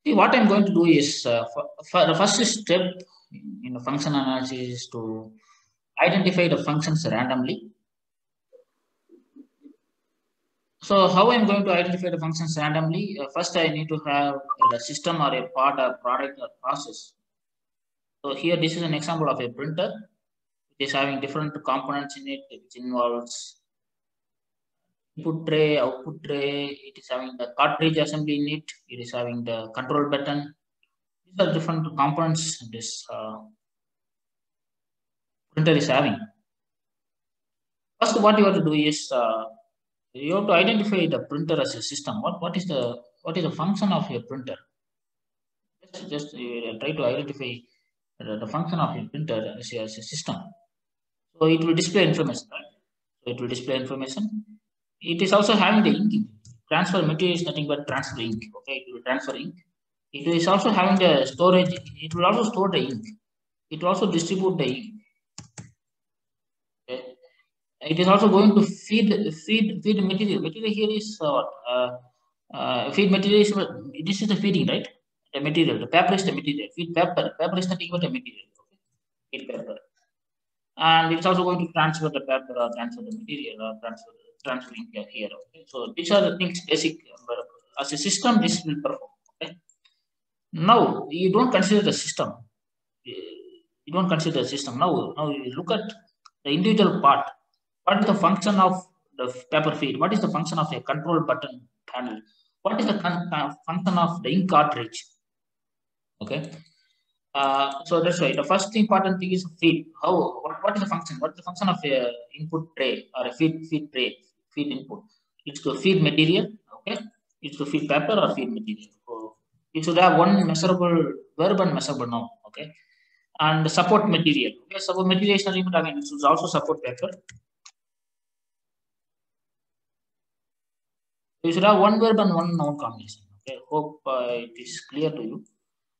See, what I'm going to do is for the first step in the function analysis is to identify the functions randomly. So how I'm going to identify the functions randomly? First, I need to have the system or a part, a product, or process. So here, this is an example of a printer, which is having different components in it, which involves input tray, output tray. It is having the cartridge assembly in it. It is having the control button. These are different components this printer is having. First, what you have to do is you have to identify the printer as a system. What is the function of your printer? Just try to identify the function of your printer as a system. So it will display information, right? So it will display information. It is also having the ink. Transfer material is nothing but transfer ink. Okay, it will transfer ink. It is also having the storage. It will also store the ink. It will also distribute the ink. Okay. It is also going to feed material. Material here is feed material is this is the feeding, right? The material, the paper is the material. Feed paper. Paper is nothing but a material. Okay? Feed paper, and it's also going to transfer the paper or transfer the material or transferring here. Okay? So these are the things basic. As a system, this will perform. Okay? Now you don't consider the system. You don't consider the system. Now you look at the individual part. What is the function of the paper feed? What is the function of a control button panel? What is the function of the ink cartridge? Okay. So that's why the first important thing is feed. What is the function? What is the function of a input tray or a feed tray, feed input? It's to feed material. Okay. It's to feed paper or feed material. So it should have one measurable verb and measurable noun. Okay. And support material. Okay. Support material is nothing but again it should also support paper. You should have one verb and one noun combination. Okay. Hope it is clear to you.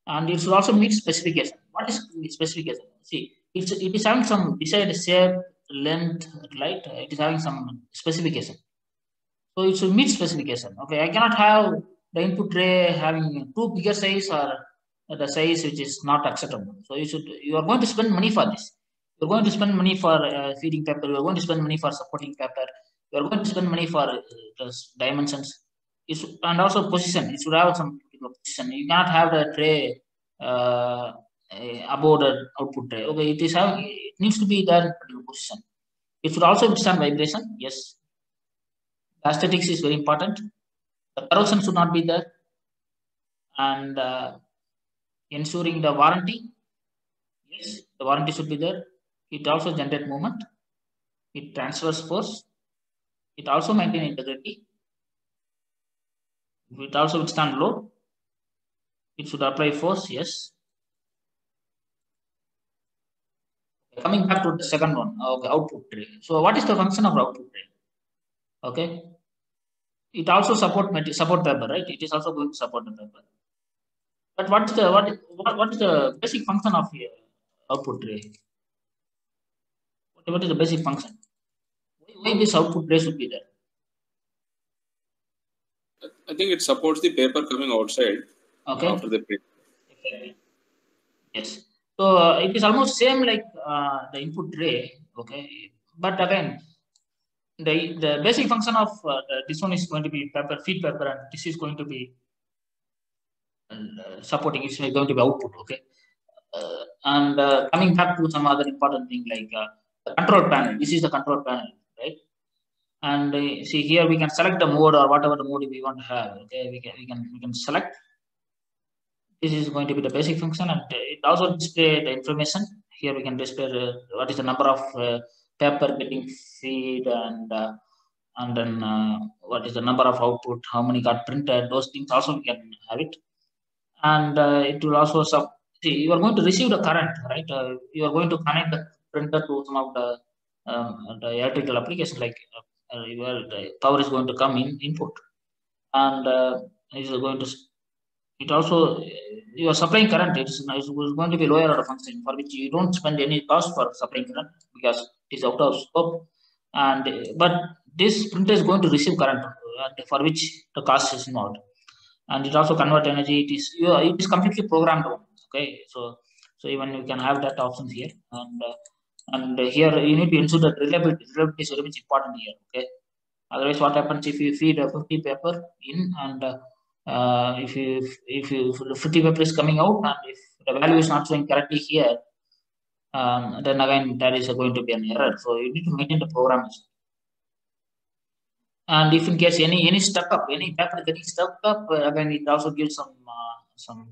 And it should also meet specification. What is specification? See, it is having some desired shape, length, right? It is having some specification. So it should meet specification. Okay, I cannot have the input tray having too bigger size or the size which is not acceptable. So you are going to spend money for this. You're going to spend money for feeding paper. You're going to spend money for supporting paper. You're going to spend money for the dimensions. And also position. It should have some position. You cannot have the tray above the output tray. Okay, it needs to be there in particular position. It should also withstand vibration. Yes. Aesthetics is very important. The corrosion should not be there. And ensuring the warranty. Yes, the warranty should be there. It also generates movement. It transfers force. It also maintains integrity. It also withstand load. It should apply force. Yes. Coming back to the second one, okay, output tray. So what is the function of output tray? Okay. It also support paper, right? It is also going to support the paper. But what is the basic function of output tray? What is the basic function? Why this output tray should be there? I think it supports the paper coming outside after the print. Yes. So it is almost same like the input tray. Okay. But again, the basic function of this one is going to be feed paper, and this is going to be supporting. It's going to be output. Okay. And coming back to some other important thing like the control panel. This is the control panel, right? And see here we can select the mode or whatever the mode we want to have. Okay, we can select. This is going to be the basic function, and it also display the information. Here we can display what is the number of paper getting feed, and then what is the number of output, how many got printed. Those things also we can have it, and it will also see you are going to receive the current, right? You are going to connect the printer to some of the electrical application like where the power is going to come in input, and it is going to. It also you are supplying current. It's going to be lower order function for which you don't spend any cost for supplying current because it is out of scope. And but this printer is going to receive current for which the cost is involved. and it also convert energy. It is completely programmed one. Okay, so even you can have that option here, and here you need to ensure that reliability is very much important here. Okay, otherwise what happens if you feed a 50 paper in, and if 50 paper is coming out, and if the value is not showing correctly here, then again there is going to be an error. So you need to maintain the program. And if in case any stuck up, any paper getting stuck up, again it also gives some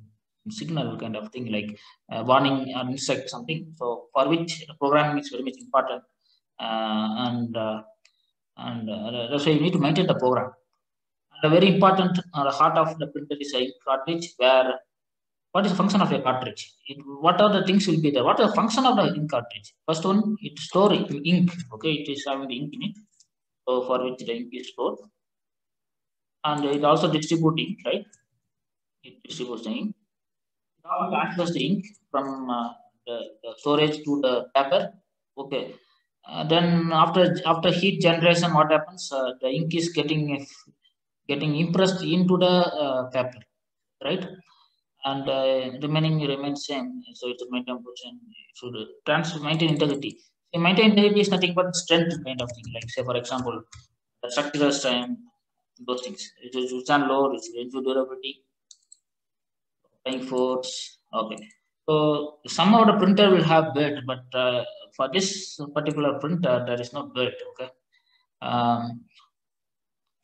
signal kind of thing, like warning or instruct something. So for which programming is very much important, and that's why you need to maintain the program. And a very important heart of the printer is a cartridge, where what is the function of a cartridge? What are the things will be there? What is the function of the ink cartridge? First one, it store ink. Okay, it is having the ink in it, so for which the ink is stored, and it also distributes ink, right? It distributes the ink. It also transfers the ink from the storage to the paper. Okay. Then after heat generation, what happens? The ink is getting impressed into the paper, right? And remaining remains same. So it's a maintain position. Should maintain integrity. So maintain integrity is nothing but strength kind of thing. Like say for example, the structural strength, those things. It is resistance load, it's related durability, buying force. Okay. So somehow the printer will have belt, but for this particular printer there is no belt. Okay.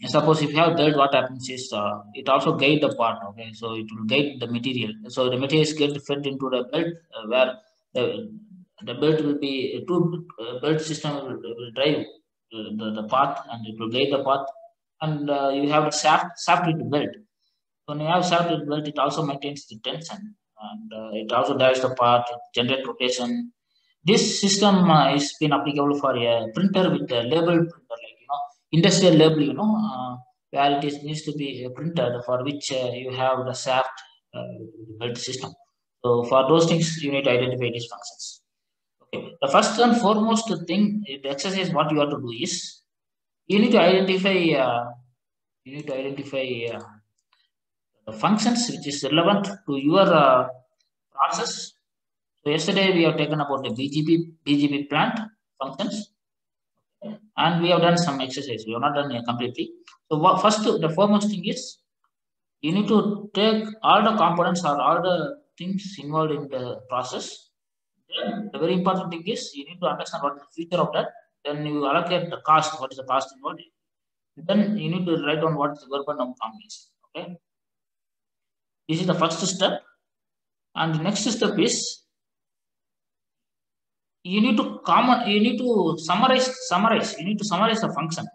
Suppose if you have belt, what happens is it also guide the part. Okay, so it will guide the material. So the materials get fed into the belt, where the belt will be two belt system will drive the path, and it will guide the path. And you have a shaft with the belt. When you have shaft with the belt, it also maintains the tension, and it also drives the path, it generates rotation. This system is been applicable for a printer with a labeled printer, like industrial label, where it needs to be printed, for which you have the shaft belt system. So for those things, you need to identify these functions. Okay, the first and foremost thing, the exercise what you have to do is you need to identify the functions which is relevant to your process. So yesterday we have taken about the BGP plant functions, and we have done some exercise. We have not done it completely. So the foremost thing is you need to take all the components or all the things involved in the process. Then the very important thing is you need to understand what is the feature of that. Then you allocate the cost. What is the cost involved? Then you need to write down what is the verbal noun combination. Okay, this is the first step, and the next step is you need to summarize. You need to summarize the function.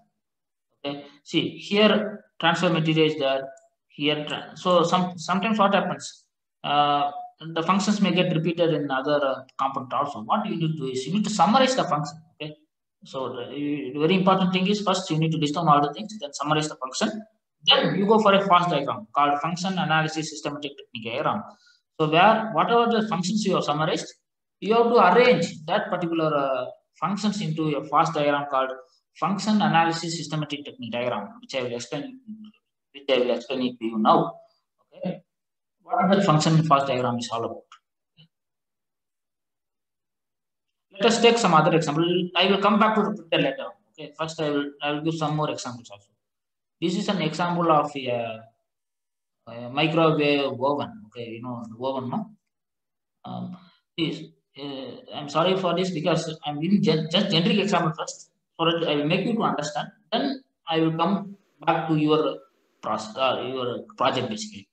Okay, see here transfer material is there. Here, so sometimes what happens? The functions may get repeated in other component also. What you need to do is you need to summarize the function. Okay, so the very important thing is first you need to list down all the things, then summarize the function. Then you go for a fast diagram called function analysis systematic technique diagram. So where whatever the functions you have summarized, you have to arrange that particular functions into a fast diagram called function analysis systematic technique diagram, which I will explain it to you now. Okay, what the function fast diagram is all about. Let us take some other example. I will come back to the printer later. Okay, first I will give some more examples also. This is an example of a microwave oven. Okay, the oven, no? I'm sorry for this because I'm giving just generic example first, so that I will make you to understand. Then I will come back to your process, your project basically.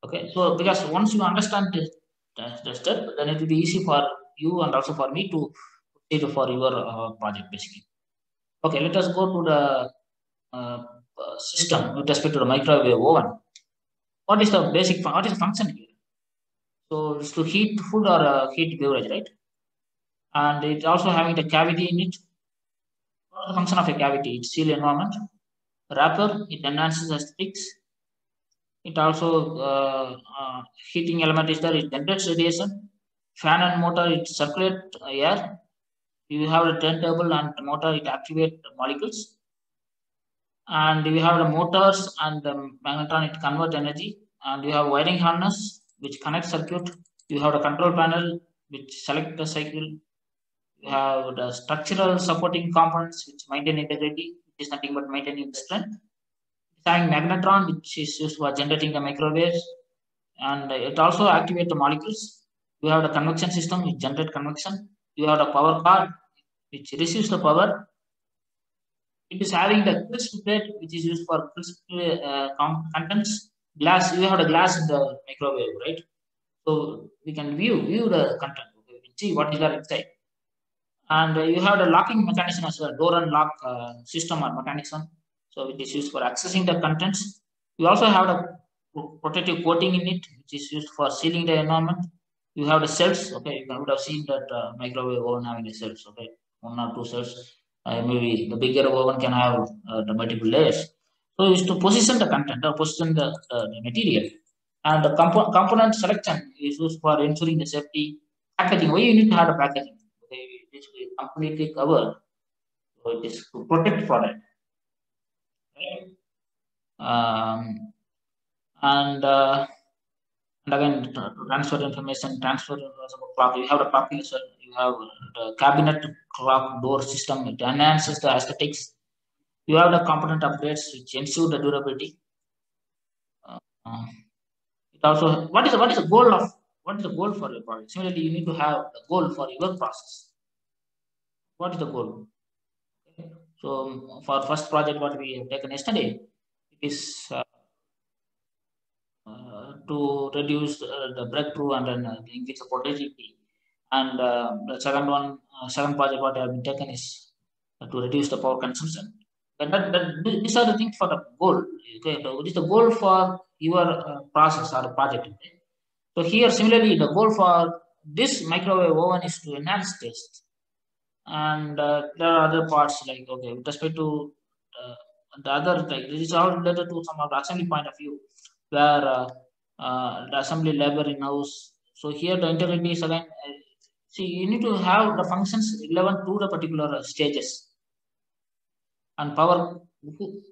Okay, so because once you understand the step, then it will be easy for you and also for me to proceed for your project basically. Okay, let us go to the system with respect to the microwave oven. What is the function here? So it's to heat food or heat beverage, right? And it's also having the cavity in it. What is the function of a cavity? It seals environment. Wrapper, it enhances aesthetics. It also heating element is there. It generates radiation. Fan and motor, it circulate air. You have a turntable and motor, it activate molecules. And we have the motors and the magnetron, it convert energy. and you have wiring harness which connects circuit. You have the control panel which select the cycle. You have the structural supporting components which maintain integrity, which is nothing but maintaining the strength. It's having magnetron which is used for generating the microwaves, and it also activates the molecules. You have the convection system which generates convection. You have the power card which receives the power. It is having the crisp plate which is used for crisp contents. Glass, you have the glass in the microwave, right? So we can view the content. We can see what is there inside. And you have the locking mechanism as well, door and lock system or mechanism. So it is used for accessing the contents. You also have the protective coating in it, which is used for sealing the environment. You have the cells. Okay, you would have seen that microwave oven having the cells. Okay, 1 or 2 cells. Maybe the bigger oven can have the multiple layers. So it's to position the content or position the material. And the component selection is used for ensuring the safety. Packaging. Why you need to have the packaging? Okay, it is completely covered. So it is to protect product. Okay. And again, transfer information, transfer clock. You have the clocking, so you have the cabinet clock door system. It enhances the aesthetics. You have the component upgrades which ensure the durability. It also, what is the goal for your product? Similarly, you need to have the goal for your process. What is the goal? Okay. So for first project, what we have taken yesterday, it is to reduce the breakthrough and then increase the portability. And the second project what have been taken is to reduce the power consumption. These are the things for the goal. Okay, what is the goal for your process or project? Okay? So here, similarly, the goal for this microwave oven is to enhance taste. And there are other parts like, okay, with respect to the other, like this is all related to some of the assembly point of view, where the assembly labor in house. So here the integrity is again, see, you need to have the functions relevant to the particular stages. And power, you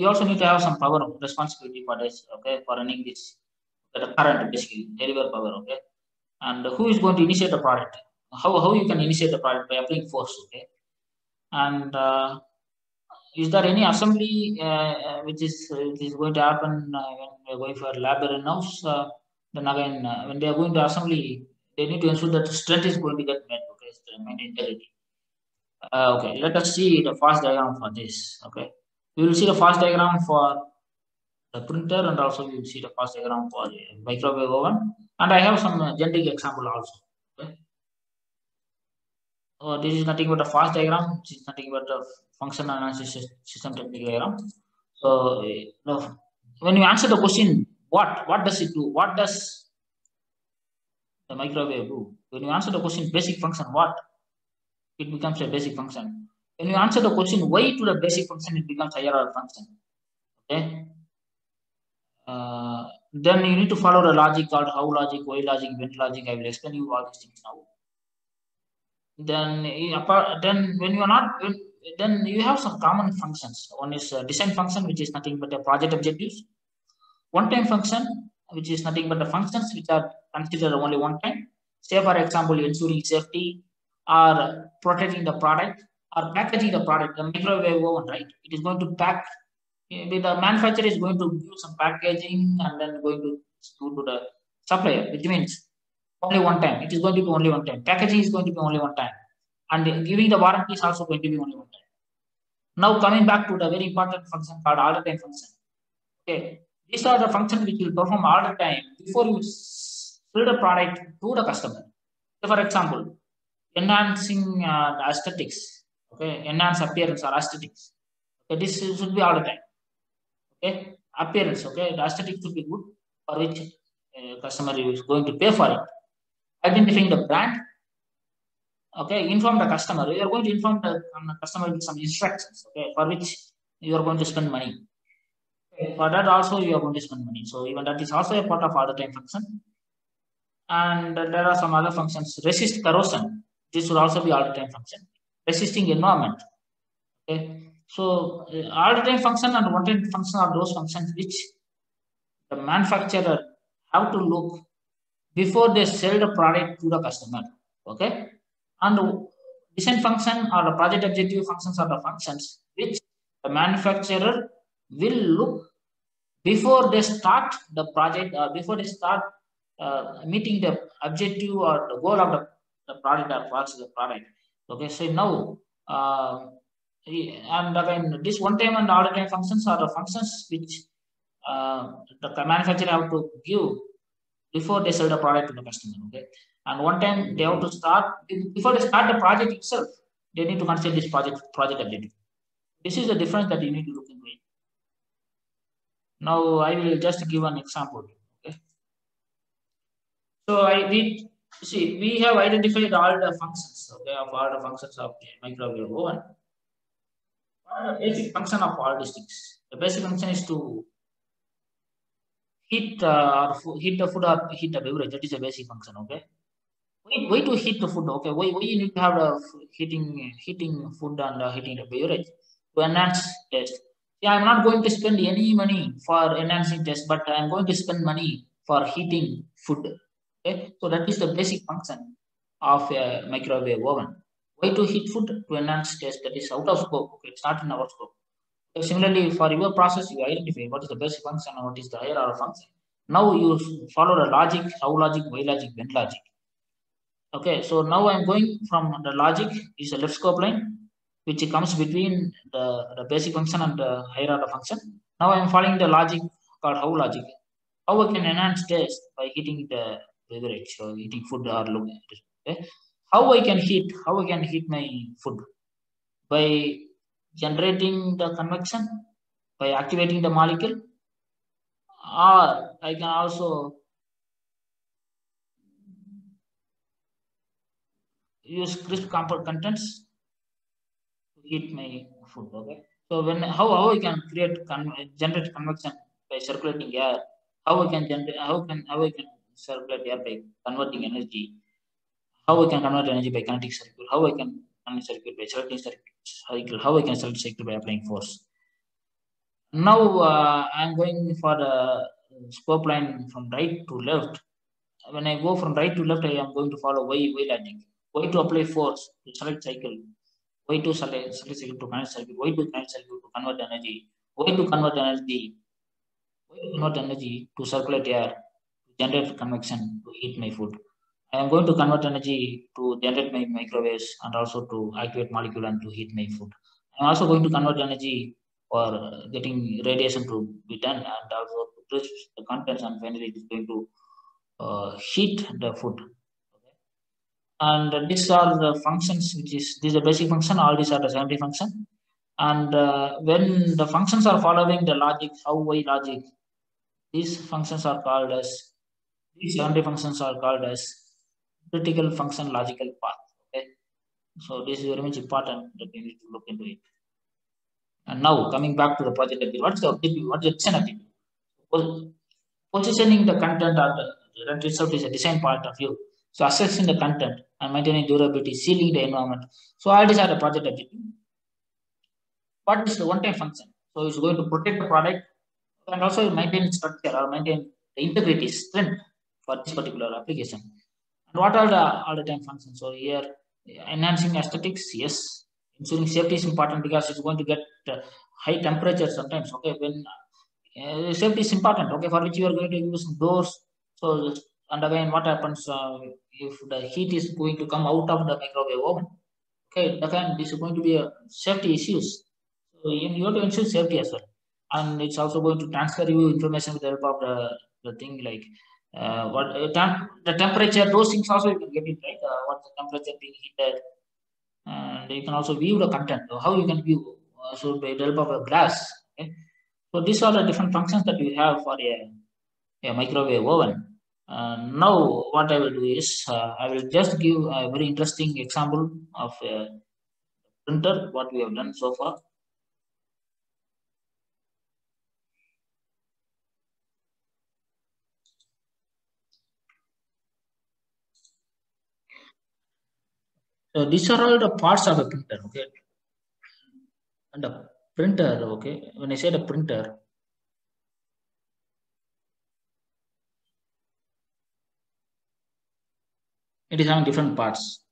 also need to have some power responsibility for this, okay, for running this, the current basically, deliver power, okay. And who is going to initiate the product? How you can initiate the product? By applying force, okay. And is there any assembly which is going to happen when we are going for labor in house? Then again, when they are going to assembly, they need to ensure that the strength is going to get met, okay, maintain integrity. Okay, let us see the fast diagram for this. Okay, we will see the fast diagram for the printer, and also we will see the fast diagram for the microwave oven. And I have some generic example also. Okay. This is nothing but a fast diagram. This is nothing but a function analysis system technical diagram. So when you answer the question, what does it do? What does the microwave do? When you answer the question, basic function, what? It becomes a basic function. When you answer the question, why to the basic function, it becomes higher order function. Okay. Then you need to follow the logic called how logic, why logic, when logic. I will explain you all these things now. Then when you are not, then you have some common functions. One is a design function, which is nothing but a project objectives. One-time function, which is nothing but the functions which are considered only one time. Say for example, ensuring safety, or protecting the product, or packaging the product. The microwave oven, right? It is going to pack. The manufacturer is going to do some packaging and then going to go to the supplier, which means only one time. It is going to be only one time. Packaging is going to be only one time, and giving the warranty is also going to be only one time. Now coming back to the very important function called all the time function. Okay, these are the functions which will perform all the time before you sell the product to the customer. So for example, enhancing the aesthetics. Okay, enhance appearance or aesthetics. Okay, this should be all the time. Okay, appearance. Okay, the aesthetic should be good, for which customer is going to pay for it. Identifying the brand. Okay, inform the customer. You are going to inform the customer with some instructions. Okay, for which you are going to spend money. Okay, for that also you are going to spend money. So even that is also a part of all the time function. And there are some other functions. Resist corrosion. This will also be all the time function. Resisting environment. Okay. So all the time function and one time function are those functions which the manufacturer have to look before they sell the product to the customer. Okay, and design function or the project objective functions are the functions which the manufacturer will look before they start the project or before they start meeting the objective or the goal of the product or parts of the product. Okay, so now and again this one time and all the time functions are the functions which the manufacturer have to give before they sell the product to the customer. Okay, and one time they have to start before they start the project itself. They need to consider this project objective. This is the difference that you need to look into it. Now I will just give an example. Okay, so we have identified all the functions. Okay, of all the functions of the microwave oven. The basic function of all these things. The basic function is to heat heat the food or heat the beverage. That is a basic function. Okay. Why to heat the food? Okay. Why you need to have the heating food and heating the beverage to enhance taste? Yeah, I'm not going to spend any money for enhancing taste, but I'm going to spend money for heating food. Okay. So that is the basic function of a microwave oven. Why to heat food? To enhance taste. That is out of scope. Okay. It's not in our scope. So similarly, for your process, you identify what is the basic function and what is the higher order function. Now you follow the logic, how logic, why logic, when logic. Okay, so now I'm going from the logic is a left scope line, which comes between the basic function and the higher order function. Now I'm following the logic called how logic. How I can enhance taste by heating the beverage or eating food or looking. Okay. How I can heat my food by generating the convection, by activating the molecule, or I can also use crisp contents to heat my food. Okay. So how I can generate convection by circulating air? How I can circulate air by converting energy? How I can convert energy by kinetic circuit? How I can convert circuit by circulating cycle? How I can circulate cycle by applying force? Now I'm going for the scope line from right to left. When I go from right to left, I am going to follow Y logic. Y to apply force to select cycle. Y to select cycle to connect circuit. Y to connect circuit to convert energy. Y to convert energy. Y to convert energy to circulate air, to generate convection, to heat my food. I am going to convert energy to generate my microwaves and also to activate molecule and to heat my food. I am also going to convert energy for getting radiation to be done and also to crisp the contents, and finally it is going to heat the food. Okay. And these are the functions, this is the basic function, all these are the secondary function. And when the functions are following the logic, how, why logic, these functions are called as, these secondary functions are called as critical function logical path. Okay. So this is very much important that we need to look into it. And now coming back to the project objective, what's the objective? What's the design objective? Positioning the content or that itself is a design point of view. So assessing the content and maintaining durability, sealing the environment. So all these are the project objective. What is the one-time function? So it's going to protect the product and also maintain structure or maintain the integrity, strength for this particular application. And what are the all-the-time functions? So here, enhancing aesthetics, yes. Ensuring safety is important because it's going to get high temperature sometimes. Okay, when safety is important. Okay, for which you are going to use doors. So and again, what happens if the heat is going to come out of the microwave oven? Okay, again, this is going to be a safety issues. So you have to ensure safety as well, and it's also going to transfer you information with the help of the thing like the temperature. Those things also you can get it right. What the temperature being heated, and you can also view the content. How you can view? So by the help of a glass. Okay? So these are the different functions that we have for a microwave oven. Now what I will do is I will just give a very interesting example of a printer, what we have done so far. So these are all the parts of a printer, okay? And the printer, okay, when I say the printer, it is having different parts.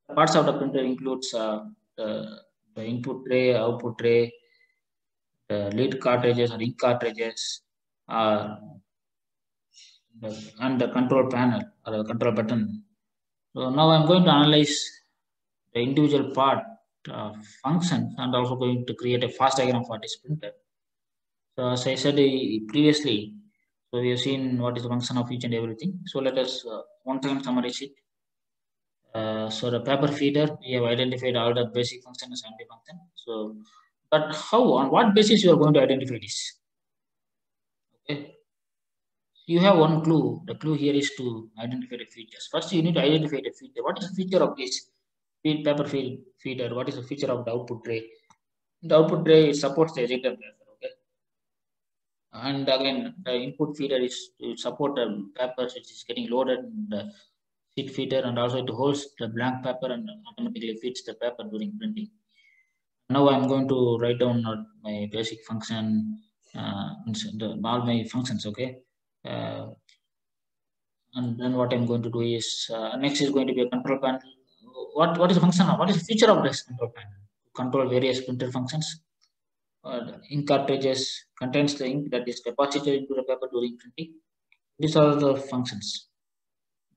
The parts of the printer includes the input tray, output tray, the lead cartridges or ink cartridges, and the control panel or the control button. So now I'm going to analyze the individual part functions and also going to create a fast diagram for this printer. So as I said previously, so we have seen what is the function of each and everything. So let us one time summarize it. So the paper feeder, we have identified all the basic functions and the function. So, but how, on what basis you are going to identify this? Okay. You have one clue. The clue here is to identify the features. First, you need to identify the feature. What is the feature of this paper feeder? What is the feature of the output tray? The output tray supports the ejector paper. Okay. And again, the input feeder is to support the paper which is getting loaded in the sheet feeder, and also it holds the blank paper and automatically feeds the paper during printing. Now I'm going to write down my basic function, all my functions. Okay. And then what I'm going to do is next is going to be a control panel. What is the function of? What is the feature of this control panel? Control various printer functions. Ink cartridges contains the ink that is deposited into the paper during printing. These are the functions.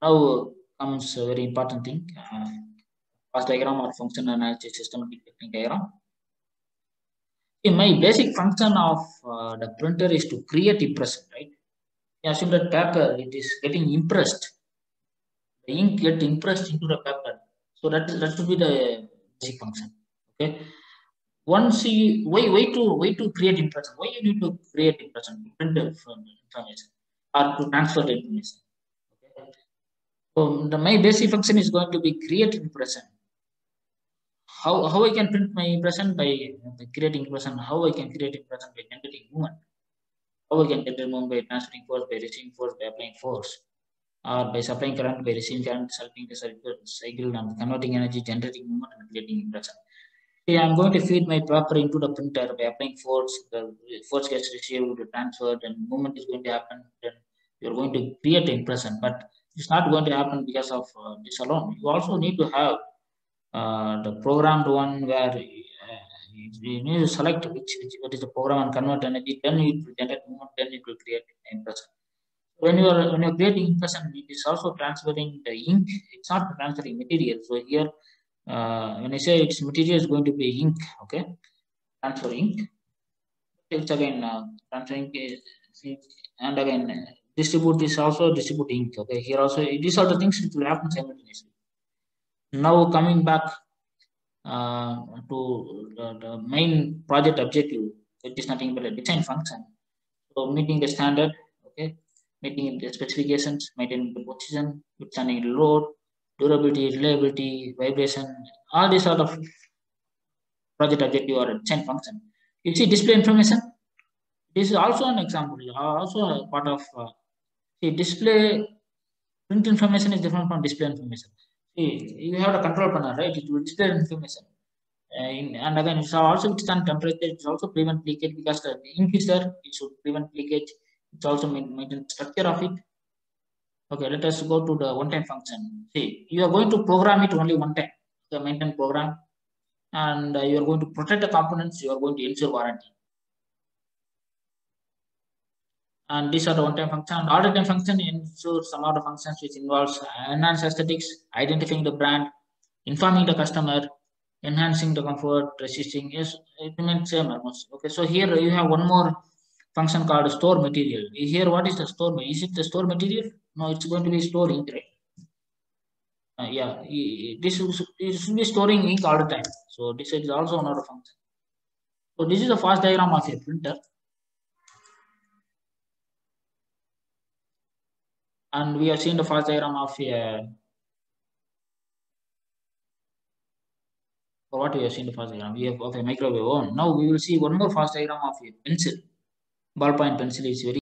Now comes a very important thing: fast diagram or function analysis systematic technique diagram. My basic function of the printer is to create impression, right? Assume that paper it is getting impressed. The ink get impressed into the paper. So that should be the basic function. Okay. Once you why to create impression? Why you need to create impression to print the information or to transfer the information? Okay. So my basic function is going to be create impression. How I can print my impression by creating impression? How I can create impression by generating movement? How I can generate movement by transferring force, by receiving force, by applying force, or by supplying current, by receiving current, helping the cycle and converting energy, generating movement and creating impression. Okay, I'm going to feed my paper into the printer by applying force. The force gets received, transferred, and movement is going to happen. Then you're going to create impression, but it's not going to happen because of this alone. You also need to have the programmed one where you need to select what is the program and convert energy. Then it will generate movement. Then it will create impression. When you're creating impression, it is also transferring the ink. It's not transferring material. So here, when I say it's material, is going to be ink. Okay, transfer ink. It's again transferring, and again distribute is also distribute ink. Okay, here also these are the things which will happen simultaneously. Now coming back to the main project objective, it is nothing but a design function. So meeting the standard. Okay. Meeting the specifications, maintaining the position, withstanding load, durability, reliability, vibration, all these sort of project objective or design function. You see display information. This is also an example, also a part of display. Print information is different from display information. See, you have the control panel, right? It will display information. And again, it's also withstand temperature. It's also prevent leakage because the ink is there. It should prevent leakage. It's also maintain structure of it. Okay, let us go to the one-time function. See, you are going to program it only one time, the maintain program, and you are going to protect the components. You are going to ensure warranty. And these are the one-time function. All the time function ensures some of the functions which involves enhanced aesthetics, identifying the brand, informing the customer, enhancing the comfort, resisting. Yes, it remains same almost. Okay, so here you have one more function called store material. Here, what is the store? Is it the store material? No, it's going to be store ink, right? Yeah, this should be storing ink all the time. So this is also another function. So this is a fast diagram of a printer. And we have seen the fast diagram of a what we have seen the fast diagram. We have of a microwave oven. Now we will see one more fast diagram of a pencil. Ballpoint pencil is very